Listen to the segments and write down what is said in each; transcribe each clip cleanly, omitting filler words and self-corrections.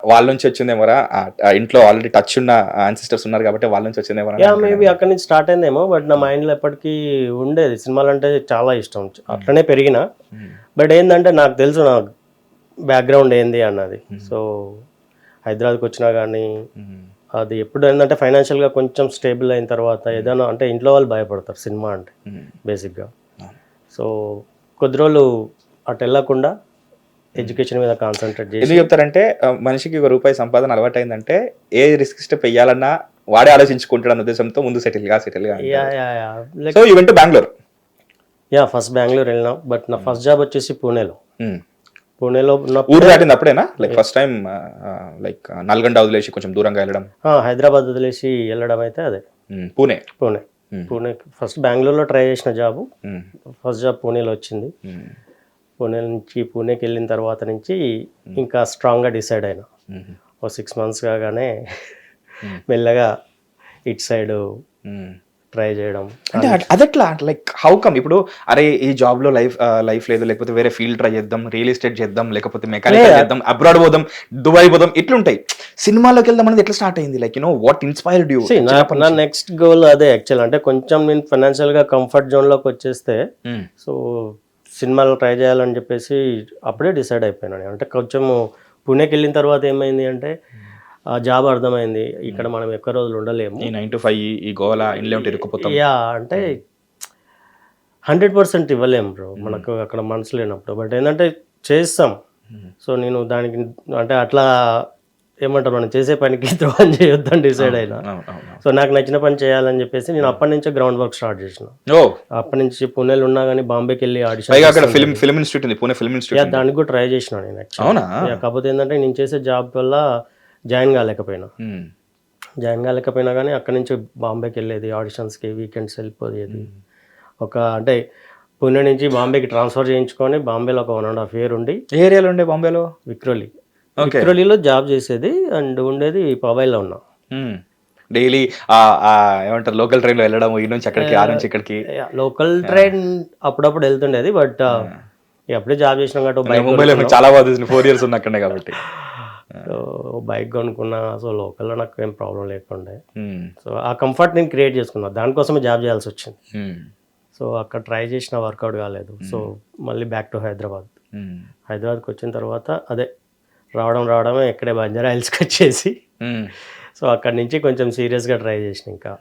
వాళ్ళ నుంచి వచ్చిందేమోరా, ఇంట్లో ఆల్రెడీ టచ్ ఉన్న యాన్సిస్టర్స్ ఉన్నారు కాబట్టి వాళ్ళ నుంచి వచ్చిందేమో. మేబీ అక్కడి నుంచి స్టార్ట్ అయిందేమో. బట్ నా మైండ్లో ఎప్పటికీ ఉండేది సినిమాలు అంటే చాలా ఇష్టం, అట్లనే పెరిగిన. బట్ ఏంటంటే నాకు తెలుసు నా బ్యాక్గ్రౌండ్ ఏంది అన్నది. సో హైదరాబాద్కి వచ్చినా కానీ అది ఎప్పుడు ఏంటంటే ఫైనాన్షియల్గా కొంచెం స్టేబుల్ అయిన తర్వాత ఏదైనా అంటే ఇంట్లో వాళ్ళు భయపడతారు సినిమా అంటే బేసిక్గా. సో కొద్ది రోజులు అటు వెళ్ళకుండా ఎడ్యుకేషన్ మీద కాన్సన్ట్రేట్ చేసి. ఎందుకు చెప్తారంటే మనిషికి ₹1 సంపాదన అలవాటు అయిందంటే ఏ రిస్క్ స్టెప్ వేయాలన్నా వాడే ఆలోచించుకుంటాడు అన్న ఉద్దేశంతో ముందు సెటిల్ గా. So you went to Bengaluru. First Bengaluru వెళ్ళినా. బట్ నా ఫస్ట్ జాబ్ వచ్చేసి పూణేలో. పూణేలో ఊరు దాటింది అప్పుడేనా? Like first time like Nalgonda వదిలేసి కొంచెం దూరంగా వెళ్ళడం? హైదరాబాద్ వదిలేసి వెళ్ళడం అయితే అదే పూణే. పూణే ఫస్ట్ బెంగళూరులో ట్రై చేసిన జాబు. ఫస్ట్ జాబ్ పూణేలో వచ్చింది. పూణే నుంచి పూణేకి వెళ్ళిన తర్వాత నుంచి ఇంకా స్ట్రాంగ్గా డిసైడ్ అయినా. ఓ 6 months కాగానే మెల్లగా ఇటు సైడ్ ట్రై చేయడం. అంటే అదెట్లా లైక్ హౌ కమ్? ఇప్పుడు అరే ఈ జాబ్ లో లైఫ్ లేదు, లేకపోతే వేరే ఫీల్డ్ ట్రై చేద్దాం, రియల్ ఎస్టేట్ చేద్దాం, లేకపోతే మెకానికల్ చేద్దాం, అబ్రాడ్ పోదాం, దుబాయ్ పోదాం, ఇట్లుంటాయి. సినిమాలోకి వెళ్దాం అనేది ఎట్లా స్టార్ట్ అయింది? Like what inspired you? నా నెక్స్ట్ గోల్ అదే యాక్చువల్. అంటే కొంచెం నేను ఫైనాన్షియల్ గా కంఫర్ట్ జోన్ లోకి వచ్చేస్తే సో సినిమాలు ట్రై చేయాలని చెప్పేసి అప్పుడే డిసైడ్ అయిపోయినాను. అంటే కొంచెం పూణేకి వెళ్ళిన తర్వాత ఏమైంది అంటే ఆ జాబ్ అర్థమైంది, ఇక్కడ మనం ఎక్కువ రోజులు ఉండలేము. 9 to 5 ఈ గోల ఇంట్లో ఉంటే ఇరుక్కుపోతాం. అంటే 100% ఇవ్వలేము బ్రో మనకు అక్కడ మనసు లేనప్పుడు. బట్ ఏంటంటే చేస్తాం. సో నేను దానికి అంటే అట్లా ఏమంటారు, మనం చేసే పనికి ద్రోహం చేయొద్దని డిసైడ్ అయినా. సో నాకు నచ్చిన పని చేయాలని చెప్పేసి నేను అప్పటి నుంచే గ్రౌండ్ వర్క్ స్టార్ట్ చేసిన. అప్పటి నుంచి పూణేలో ఉన్నా కానీ బాంబేకి వెళ్ళి ఆడిషన్ దానికి కూడా ట్రై చేసిన నేను యాక్చువల్లీ. కాకపోతే ఏంటంటే నేను చేసే జాబ్ వల్ల జాయిన్ కాలేకపోయినా కానీ అక్కడి నుంచి బాంబేకి వెళ్ళేది ఆడిషన్స్కి, వీకెండ్స్ వెళ్ళిపోయేది. అంటే పూణే నుంచి బాంబేకి ట్రాన్స్ఫర్ చేయించుకొని బాంబేలో ఒక 1.5 year ఉండి. ఏరియాలో ఉండే బాంబేలో? విక్రోలీలో జాబ్ చేసేది అండ్ ఉండేది పవాయిలో ఉన్నా. డైలీ ఏమంటారు లోకల్ ట్రైన్లో వెళ్ళడం, ఈ నుంచి అక్కడికి, ఆ నుంచి ఇక్కడికి. లోకల్ ట్రైన్ అప్పుడప్పుడు వెళ్తుండేది. బట్ అప్పుడే జాబ్ చేసినాం కాబట్టి ముంబైలో చాలా బాగా 4 years ఉంది అక్కడే కాబట్టి బైక్ కొనుక్కున్నా. సో లోకల్లో నాకు ఏం ప్రాబ్లం లేకుండే. సో ఆ కంఫర్ట్ నేను క్రియేట్ చేసుకున్నా, దానికోసమే జాబ్ చేయాల్సి వచ్చింది. సో అక్కడ ట్రై చేసిన వర్కౌట్ కాలేదు. సో మళ్ళీ బ్యాక్ టు హైదరాబాద్కి వచ్చిన తర్వాత అదే రావడమే ఎక్కడే బంజారా హిల్స్కి వచ్చేసి. సో అక్కడి నుంచి కొంచెం సీరియస్గా ట్రై చేసిన ఇంకా.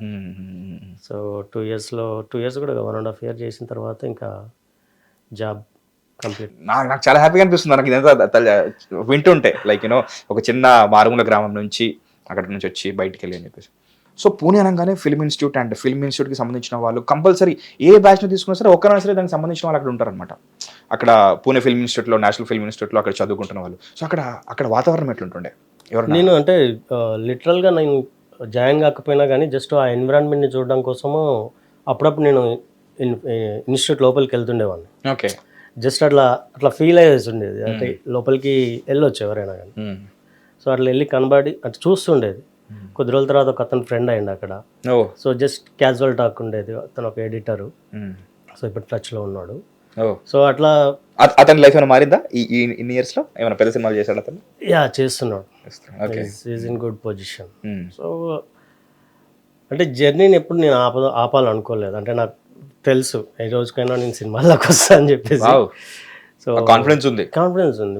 సో 2 years కూడా 1.5 year చేసిన తర్వాత ఇంకా జాబ్ కంప్లీట్. నాకు చాలా హ్యాపీగా అనిపిస్తుంది నాకు ఇదంతా వింటుంటే. లైక్ ఒక చిన్న మారుమూల గ్రామం నుంచి అక్కడి నుంచి వచ్చి బయటికి వెళ్ళి అని చెప్పేసి. సో పూణే అనగానే ఫిల్మ్ ఇన్స్టిట్యూట్కి సంబంధించిన వాళ్ళు కంపల్సరీ ఏ బ్యాచ్ను తీసుకున్నా సరే ఒక్కరైనా సరే దానికి సంబంధించిన వాళ్ళు అక్కడ ఉంటారనమాట. అక్కడ పూణే ఫిల్మ్ ఇన్స్టిట్యూట్లో, నేషనల్ ఫిల్మ్ ఇన్స్టిట్యూట్లో అక్కడ చదువుకుంటున్న వాళ్ళు. సో అక్కడ వాతావరణం ఎట్లుంటుండే? నేను అంటే లిటరల్గా నేను జాయిన్ కాకపోయినా కానీ జస్ట్ ఆ ఎన్విరాన్మెంట్ని చూడడం కోసము అప్పుడప్పుడు నేను ఇన్స్టిట్యూట్ లోపలికి వెళ్తుండేవాడిని. ఓకే. జస్ట్ అట్లా ఫీల్ అయ్యేసి ఉండేది. అంటే లోపలికి వెళ్ళొచ్చు ఎవరైనా కానీ. సో అట్లా వెళ్ళి కనబడి అట్లా చూస్తుండేది. కొద్ది రోజుల తర్వాత ఒక అతను ఫ్రెండ్ అయ్యింది అక్కడ. సో జస్ట్ క్యాజువల్ టాక్ ఉండేది. అతను ఒక ఎడిటరు. సో ఇప్పుడు టచ్లో ఉన్నాడు. సో అట్లా అతని లైఫ్ ఏమైనా మారిందా ఇన్ని ఇయర్స్ లో? ఏమైనా పెద్ద సినిమాలు చేశాడు అతను? చేస్తున్నాడు. Is in good position. So అంటే జర్నీని ఎప్పుడు నేను ఆపాలనుకోలేదు. అంటే నాకు తెలుసు ఏ రోజుకైనా నేను సినిమాల్లోకి వస్తా అని చెప్పేసి. సో కాన్ఫిడెన్స్ ఉంది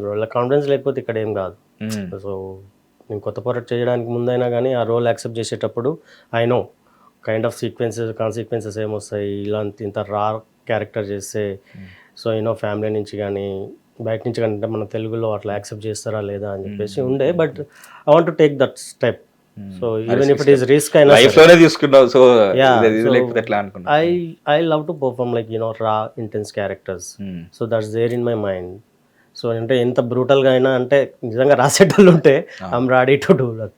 బ్రో. కాన్ఫిడెన్స్ లేకపోతే ఇక్కడ ఏం కాదు. సో నేను కొత్త పోరాటం చేయడానికి ముందైనా కానీ ఆ రోల్ యాక్సెప్ట్ చేసేటప్పుడు I know kind of consequences ఏమొస్తాయి ఇలాంటి ఇంత రా క్యారెక్టర్ చేస్తే. సో ఫ్యామిలీ నుంచి కానీ బయట నుంచి కానీ అంటే మన తెలుగులో అట్లా యాక్సెప్ట్ చేస్తారా లేదా అని చెప్పేసి ఉండే. But I want to take that step. So even if it is risk అయినా I love to perform like raw intense characters. So that's there in my mind. So అంటే ఎంత బ్రూటల్గా అయినా అంటే నిజంగా రాసేటోళ్ళు ఉంటే I'm ready to do that.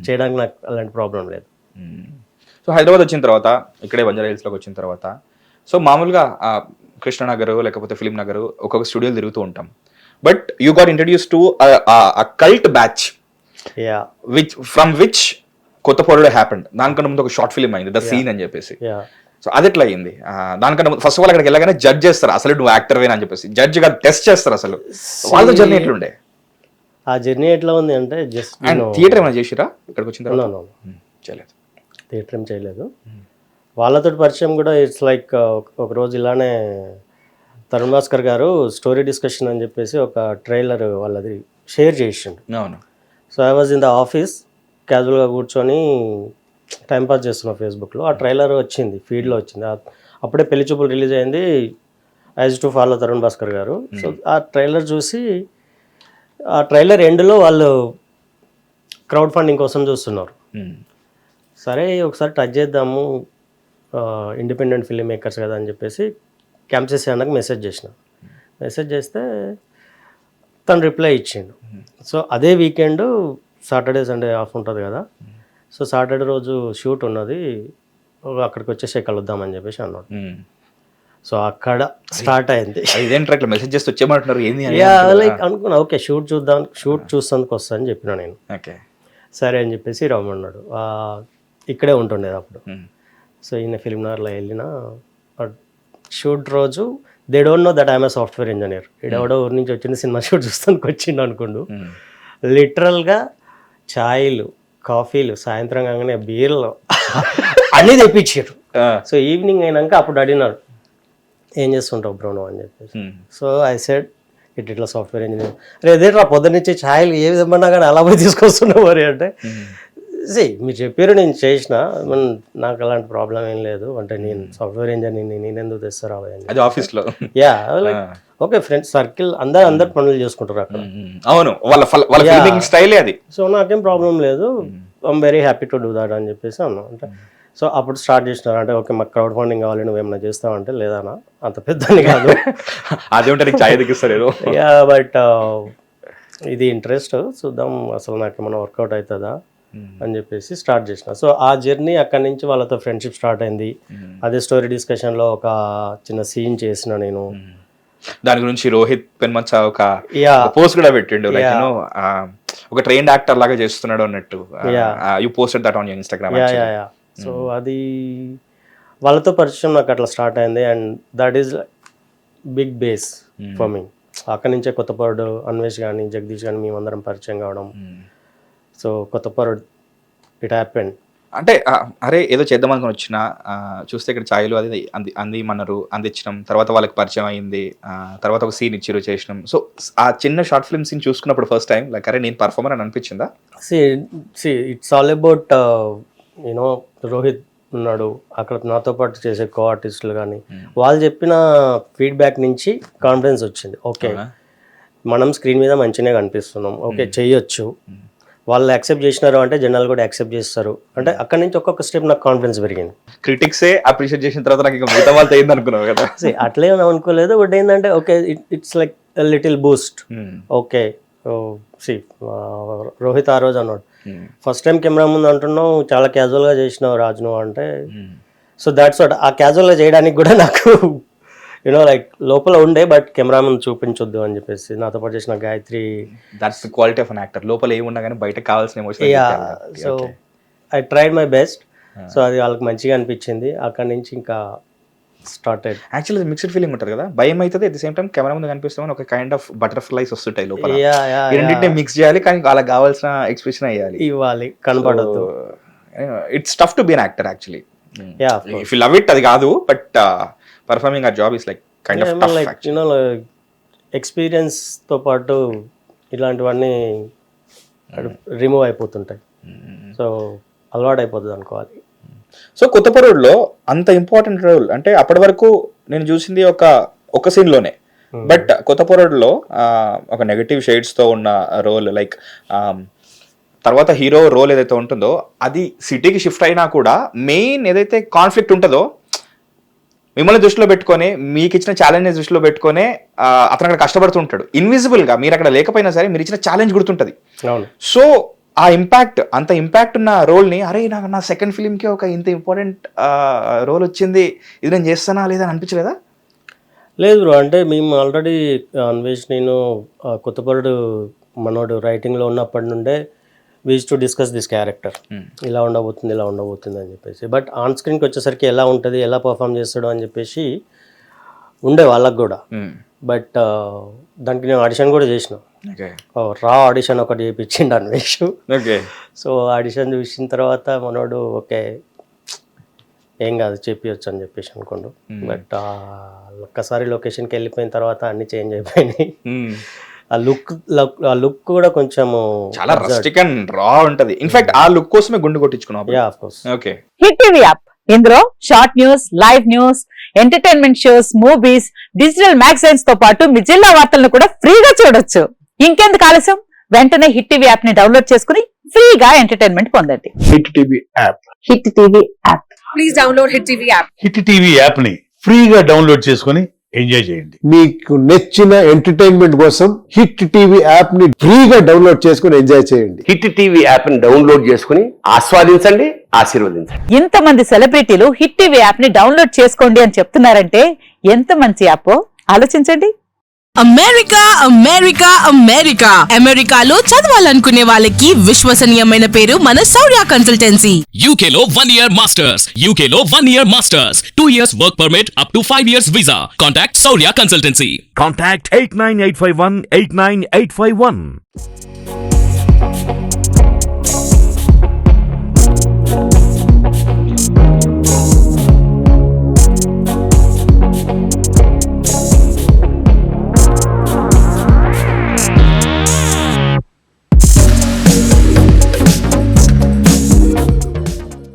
చేయడానికి నాకు అలాంటి ప్రాబ్లం లేదు. సో హైదరాబాద్ వచ్చిన తర్వాత ఇక్కడే బంజారా హిల్స్లోకి వచ్చిన తర్వాత సో మామూలుగా కృష్ణనగర్ లేకపోతే ఫిలిం నగర్ ఒక్కొక్క స్టూడియోలు తిరుగుతూ ఉంటాం. But you got introduce to cult batch from which కొత్త పొరలో హ్యాపెండ్. దానికన్నా ముందు ఒక షార్ట్ ఫిలిం అయింది ద సీన్ అని చెప్పేసి. సో అది ఎట్లా అయింది? దానికన్నా ఫస్ట్ ఆఫ్ ఆల్ అక్కడికి వెళ్ళగానే జడ్జ్ చేస్తారు అసలు నువ్వు యాక్టర్ వేనా అని చెప్పేసి. జడ్జ్ గా టెస్ట్ చేస్తారు అసలు. వాళ్ళ జర్నీ ఎట్లుండే? ఆ జర్నీ ఎట్లా ఉంది అంటే జస్ట్ అండ్ థియేటర్ ఏమైనా చేసిరా ఇక్కడికి వచ్చిన తర్వాత చేయలేదు. థియేటర్ ఏం చేయలేదు. వాళ్ళతో పరిచయం కూడా ఇట్స్ లైక్ ఒక రోజు ఇలానే తరుణ్ భాస్కర్ గారు స్టోరీ డిస్కషన్ అని చెప్పేసి ఒక ట్రైలర్ వాళ్ళది షేర్ చేసిండు. అవును. So I was in the office, క్యాజువల్గా కూర్చొని టైంపాస్ చేస్తున్నా ఫేస్బుక్లో. ఆ ట్రైలర్ వచ్చింది, ఫీడ్లో వచ్చింది. అప్పుడే పెళ్లి చూపులు రిలీజ్ అయింది. As to follow Tarun Bhaskar గారు. సో ఆ ట్రైలర్ చూసి ఆ ట్రైలర్ ఎండ్లో వాళ్ళు క్రౌడ్ ఫండింగ్ కోసం చూస్తున్నారు. సరే ఒకసారి టచ్ చేద్దాము, ఇండిపెండెంట్ ఫిల్మ్ మేకర్స్ కదా అని చెప్పేసి క్యాంప్సెస్ అన్నకు మెసేజ్ చేసిన. మెసేజ్ చేస్తే తను రిప్లై ఇచ్చిండు. సో అదే వీకెండ్ సాటర్డే సండే ఆఫ్ ఉంటుంది కదా, సో సాటర్డే రోజు షూట్ ఉన్నది, అక్కడికి వచ్చేసి కలుద్దామని చెప్పేసి అన్నాడు. సో అక్కడ స్టార్ట్ అయింది. ఇదేంటి ఇట్లా మెసేజ్ చేస్తే వచ్చేయమంటున్నారు ఏంది లైక్ అనుకున్నా, ఓకే షూట్ చూద్దాం, షూట్ చూస్తానికి వస్తా అని చెప్పిన నేను. ఓకే సరే అని చెప్పేసి రమ్మన్నాడు. ఇక్కడే ఉంటుండేది అప్పుడు. సో ఈయన ఫిల్మ్ నగర్లో వెళ్ళిన షూట్ రోజు they don't know that I'm a software engineer. ఈడెవడో ఊరి నుంచి వచ్చింది, సినిమా షూట్ చూస్తానికి వచ్చిండు అనుకుండు. లిటరల్గా ఛాయ్లు, కాఫీలు, సాయంత్రం కాగానే బీర్లు అన్నీ తెప్పించారు. సో ఈవినింగ్ అయినాక అప్పుడు అడిగినాడు, ఏం చేస్తుంటావు బ్రో నువ్వు అని చెప్పేసి. సో ఐ సెడ్ ఇట్లా సాఫ్ట్వేర్ ఇంజనీర్. రేదేట్రా పొద్దున్నుంచి ఛాయలు ఏ విధమన్నా కానీ అలా పోయి తీసుకొస్తున్నావు మరి అంటే, మీరు చెప్పారు నేను చేసిన, నాకు అలాంటి ప్రాబ్లం ఏం లేదు అంటే, నేను సాఫ్ట్వేర్ ఇంజనీర్ నేను ఎందుకు తెస్తారా అది ఆఫీస్లో. Yeah like okay friends circle అందరు పనులు చేసుకుంటారు అక్కడ. అవును, వాళ్ళ స్టైలే అది. సో నాకేం ప్రాబ్లం లేదు, I'm very happy to do that అని చెప్పేసి అన్నా. అంటే సో అప్పుడు స్టార్ట్ చేసినారు. అంటే ఓకే మాకు క్రౌడ్ ఫండింగ్ కావాలి, నువ్వేమన్నా చేస్తావంటే, లేదన్నా అంత పెద్దని కాదు, అదే ఉంటే ఛాయ్ దిగిస్తారు. యా బట్ ఇది ఇంట్రెస్ట్, చూద్దాం అసలు నాకేమన్నా వర్కౌట్ అవుతుందా అని చెప్పేసి స్టార్ట్ చేసిన. సో ఆ జర్నీ అక్కడి నుంచి వాళ్ళతో ఫ్రెండ్షిప్ స్టార్ట్ అయింది. అదే స్టోరీ డిస్కషన్లో ఒక చిన్న సీన్ చేసిన నేను. దాని గురించి రోహిత్ పెన్మచ్చ ఒక పోస్ట్ కూడా పెట్టిండు, లైక్ యూనో ఒక ట్రైన్డ్ యాక్టర్ లాగా చేస్తున్నాడు అన్నట్టు. You posted that on your Instagram. So అది వాళ్ళతో పరిచయం నాకు అట్లా స్టార్ట్ అయింది. And that is big base for me. అక్కడి నుంచే కొత్తపరుడు, అన్వేష్ కానీ జగదీష్ కానీ మేమందరం పరిచయం కావడం. సో కొత్తపరుడు ఇట్ హ్యాపెండ్. అంటే అరే ఏదో చేద్దాం అనుకుని వచ్చిన చూస్తే ఇక్కడ ఛాయలు అది అందిమన్నారు, అందించడం, తర్వాత వాళ్ళకి పరిచయం అయింది, తర్వాత ఒక సీన్ ఇచ్చిరు చేసినాం. సో ఆ చిన్న షార్ట్ ఫిల్మ్ సీన్ చూసుకున్నప్పుడు ఫస్ట్ టైం లైక్ అరే నేను పర్ఫార్మర్ అని అనిపించిందా? It's all about you know Rohit ఉన్నాడు అక్కడ నాతో పాటు చేసే కో ఆర్టిస్టులు కానీ, వాళ్ళు చెప్పిన ఫీడ్బ్యాక్ నుంచి కాన్ఫిడెన్స్ వచ్చింది. ఓకే మనం స్క్రీన్ మీద మంచిగా కనిపిస్తున్నాం, ఓకే చెయ్యొచ్చు, వాళ్ళు యాక్సెప్ట్ చేసినారు అంటే జనాలు కూడా యాక్సెప్ట్ చేస్తారు అంటే, అక్కడ నుంచి ఒక్కొక్క స్టెప్ నాకు కాన్ఫిడెన్స్ పెరిగింది. క్రిటిక్సే అప్రిషియేట్ చేసిన తర్వాత నాకు ఇంకా మిగతా వాళ్ళతో ఏంది అనుకున్నావు కదా? అట్లే అనుకోలేదు, బట్ ఏంటంటే okay it's like little Boost. Okay Rohit ఆ రోజు అన్నాడు, ఫస్ట్ టైం కెమెరా ముందు అంటున్నావు, చాలా క్యాజువల్గా చేసినావు రాజు నువ్వు అంటే. సో దాట్స్ వాట్, ఆ క్యాజువల్గా చేయడానికి కూడా నాకు యూనో లైక్ లోపల ఉండే, బట్ కెమెరా ముందు చూపించొద్దు అని చెప్పేసి నాతో పాటు చేసిన Gayatri. That's the quality of an actor, లోపల ఏమున్నా కానీ బయట కావాల్సిన emotion. So I tried my best. So అది వాళ్ళకి మంచిగా అనిపించింది. అక్కడి నుంచి ఇంకా స్టార్టెడ్. యాక్చువల్లీ మిక్స్డ్ ఫీలింగ్ ఉంటుంది కదా, భయం అవుతుంది, at the same time camera ముందు కనిపిస్తామని ఒక కైండ్ ఆఫ్ బటర్ఫ్లైస్ వస్తుంటాయి లోపల. రెండింటిని మిక్స్ చేయాలి, కానీ వాళ్ళకి కావాల్సిన ఎక్స్ప్రెషన్ ఇవ్వాలి, కనపడద్దు. It's tough to be an actor actually. If you love it అది కాదు, బట్ పర్ఫార్మింగ్ ఆ job is like kind of tough actually. You know experience తో పాటు ఇలాంటివన్నీ రిమూవ్ అయిపోతుంటాయి. సో అలవాటు అయిపోతుంది అనుకోవాలి. సో కొత్తపరుడులో అంత ఇంపార్టెంట్ రోల్ అంటే అప్పటి వరకు నేను చూసింది ఒక సీన్లోనే, బట్ కొత్తపరుడులో ఒక నెగటివ్ షేడ్స్తో ఉన్న రోల్, లైక్ తర్వాత హీరో రోల్ ఏదైతే ఉంటుందో అది సిటీకి షిఫ్ట్ అయినా కూడా మెయిన్ ఏదైతే కాన్ఫ్లిక్ట్ ఉంటుందో మిమ్మల్ని దృష్టిలో పెట్టుకొని, మీకు ఇచ్చిన ఛాలెంజెస్ దృష్టిలో పెట్టుకొని అతను అక్కడ కష్టపడుతుంటాడు ఇన్విజిబుల్గా. మీరు అక్కడ లేకపోయినా సరే మీరు ఇచ్చిన ఛాలెంజ్ గుర్తుంటుంది. సో ఆ ఇంపాక్ట్, అంత ఇంపాక్ట్ ఉన్న రోల్ని అరే నాకు నా సెకండ్ ఫిలింకి ఒక ఇంత ఇంపార్టెంట్ రోల్ వచ్చింది, ఇది నేను చేస్తానా లేదా అని అనిపించలేదా? లేదు బ్రో, అంటే మేము ఆల్రెడీ అన్వేష్ నేను కొత్తపరుడు మనోడు రైటింగ్లో ఉన్నప్పటి నుండే we used to discuss this character, ఇలా ఉండబోతుంది అని చెప్పేసి. బట్ ఆన్ స్క్రీన్కి వచ్చేసరికి ఎలా ఉంటుంది, ఎలా పర్ఫామ్ చేస్తాడు అని చెప్పేసి ఉండే వాళ్ళకు కూడా. బట్ దానికి నేను ఆడిషన్ కూడా చేసిన. ఓకే రా ఆడిషన్ ఒకటి చేయించిండు అన్వేష్. ఓకే సో ఆడిషన్ చూసిన తర్వాత మనోడు ఓకే ఏం కాదు చెప్పవచ్చు అని చెప్పేసి అనుకోండు. బట్ ఒక్కసారి లొకేషన్కి వెళ్ళిపోయిన తర్వాత అన్ని చేంజ్ అయిపోయినాయి. ఆ లుక్ కూడా కొంచెము చాలా రస్టిక్ అండ్ రా ఉంటది. ఇన్ఫాక్ట్ ఆ లుక్ కోసమే గుండు కొట్టించుకున్నాం. Yeah of course. Okay hit TV app ఇందులో short news, live news, entertainment shows, movies, digital magazines తో పాటు మీ జిల్లా వార్తలను కూడా ఫ్రీగా చూడొచ్చు. ఇంకెందుకు ఆలస్యం, వెంటనే హిట్ టీవీ యాప్ ని డౌన్లోడ్ చేసుకుని ఫ్రీగా ఎంటర్టైన్మెంట్ పొందండి. Hit TV app. Hit TV app please download hit TV app. Hit TV app ని ఫ్రీగా డౌన్లోడ్ చేసుకొని ఎంజాయ్ చేయండి. మీకు నచ్చిన ఎంటర్టైన్మెంట్ కోసం హిట్ టీవీ యాప్ ని ఫ్రీగా డౌన్లోడ్ చేసుకుని ఎంజాయ్ చేయండి. హిట్ టీవీ యాప్ ని డౌన్లోడ్ చేసుకుని ఆస్వాదించండి, ఆశీర్వదించండి. ఇంతమంది సెలబ్రిటీలు హిట్ టీవీ యాప్ ని డౌన్లోడ్ చేసుకోండి అని చెప్తున్నారంటే ఎంత మంచి యాప్ ఆలోచించండి. అమెరికా అమెరికా అమెరికా అమెరికాలో చదవాలనుకునే వాళ్ళకి విశ్వసనీయమైన పేరు మన శౌర్య కన్సల్టెన్సీ. UK లో 1 year masters, UK లో 1 year masters, 2 years work permit up to 5 years visa. Contact Saurya Consultancy. Contact 89851 89851.